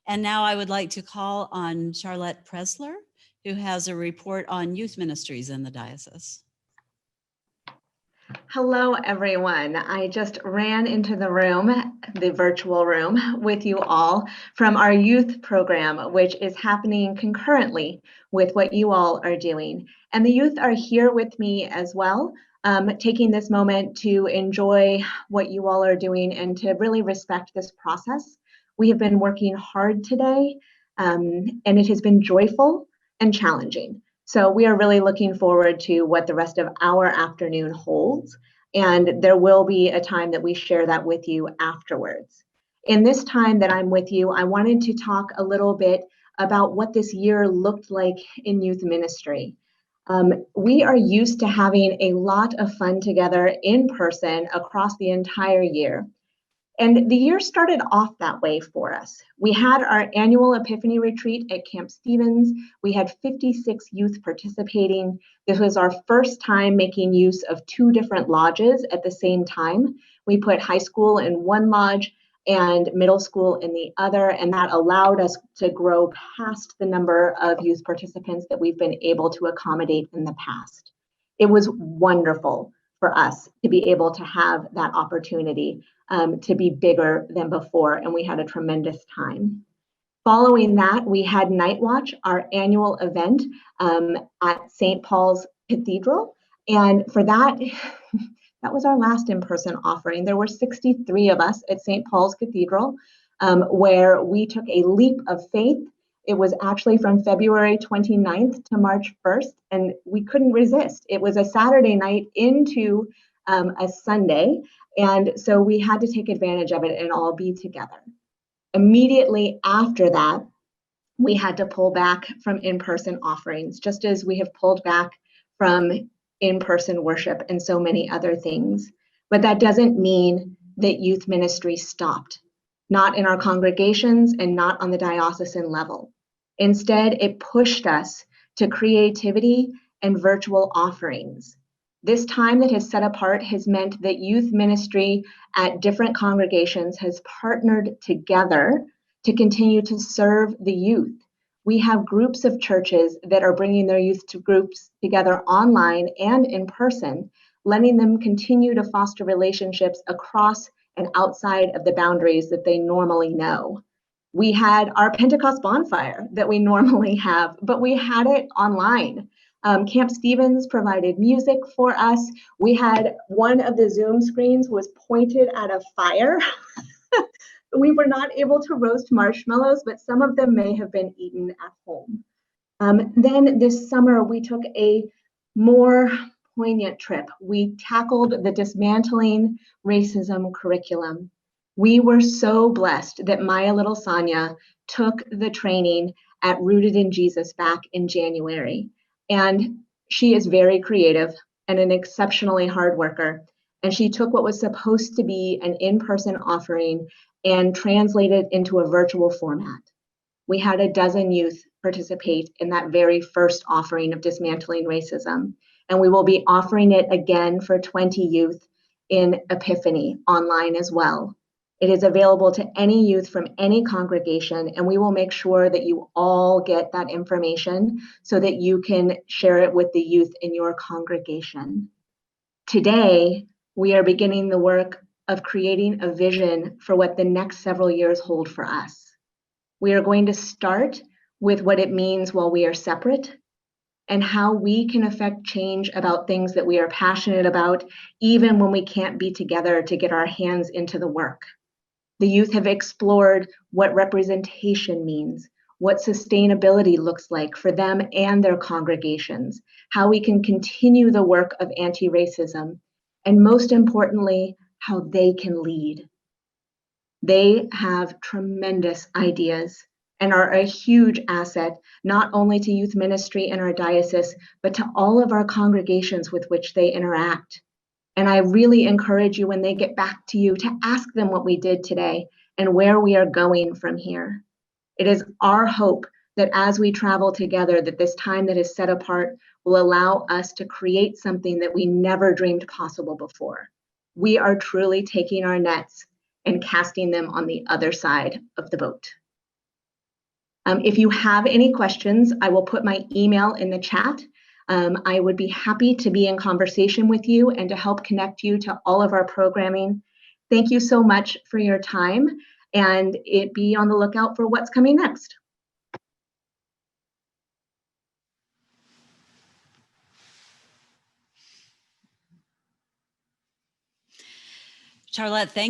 And now I would like to call on Charlotte Presler, who has a report on youth ministries in the diocese. Hello, everyone. I just ran into the room, the virtual room, with you all from our youth program, which is happening concurrently with what you all are doing. And the youth are here with me as well, taking this moment to enjoy what you all are doing and to really respect this process. We have been working hard today, and it has been joyful and challenging. So we are really looking forward to what the rest of our afternoon holds. And there will be a time that we share that with you afterwards. In this time that I'm with you, I wanted to talk a little bit about what this year looked like in youth ministry. We are used to having a lot of fun together in person across the entire year. And the year started off that way for us. We had our annual Epiphany retreat at Camp Stevens. We had 56 youth participating. This was our first time making use of 2 different lodges at the same time. We put high school in one lodge and middle school in the other, and that allowed us to grow past the number of youth participants that we've been able to accommodate in the past. It was wonderful for us to be able to have that opportunity to be bigger than before, and we had a tremendous time. Following that, we had Night Watch, our annual event at St. Paul's Cathedral, and for that, that was our last in-person offering. There were 63 of us at St. Paul's Cathedral, where we took a leap of faith. It was actually from February 29th to March 1st, and we couldn't resist. It was a Saturday night into a Sunday, and so we had to take advantage of it and all be together. Immediately after that, we had to pull back from in-person offerings, just as we have pulled back from in-person worship and so many other things. But that doesn't mean that youth ministry stopped, not in our congregations and not on the diocesan level. Instead, it pushed us to creativity and virtual offerings. This time that has set apart has meant that youth ministry at different congregations has partnered together to continue to serve the youth. We have groups of churches that are bringing their youth to groups together online and in person, letting them continue to foster relationships across and outside of the boundaries that they normally know. We had our Pentecost bonfire that we normally have, but we had it online. Camp Stevens provided music for us. We had one of the Zoom screens was pointed at a fire. We were not able to roast marshmallows, but some of them may have been eaten at home. Then this summer, we took a more poignant trip. We tackled the dismantling racism curriculum. We were so blessed that Maya Little Sonia took the training at Rooted in Jesus back in January. And she is very creative and an exceptionally hard worker. And she took what was supposed to be an in-person offering and translated into a virtual format. We had a dozen youth participate in that very first offering of Dismantling Racism. And we will be offering it again for 20 youth in Epiphany online as well. It is available to any youth from any congregation, and we will make sure that you all get that information so that you can share it with the youth in your congregation. Today, we are beginning the work of creating a vision for what the next several years hold for us. We are going to start with what it means while we are separate and how we can affect change about things that we are passionate about, even when we can't be together to get our hands into the work. The youth have explored what representation means, what sustainability looks like for them and their congregations, how we can continue the work of anti-racism, and most importantly, how they can lead. They have tremendous ideas and are a huge asset, not only to youth ministry in our diocese, but to all of our congregations with which they interact. And I really encourage you when they get back to you to ask them what we did today and where we are going from here. It is our hope that as we travel together, that this time that is set apart will allow us to create something that we never dreamed possible before. We are truly taking our nets and casting them on the other side of the boat. If you have any questions, I will put my email in the chat. I would be happy to be in conversation with you and to help connect you to all of our programming. Thank you so much for your time, and be on the lookout for what's coming next. Charlotte, thank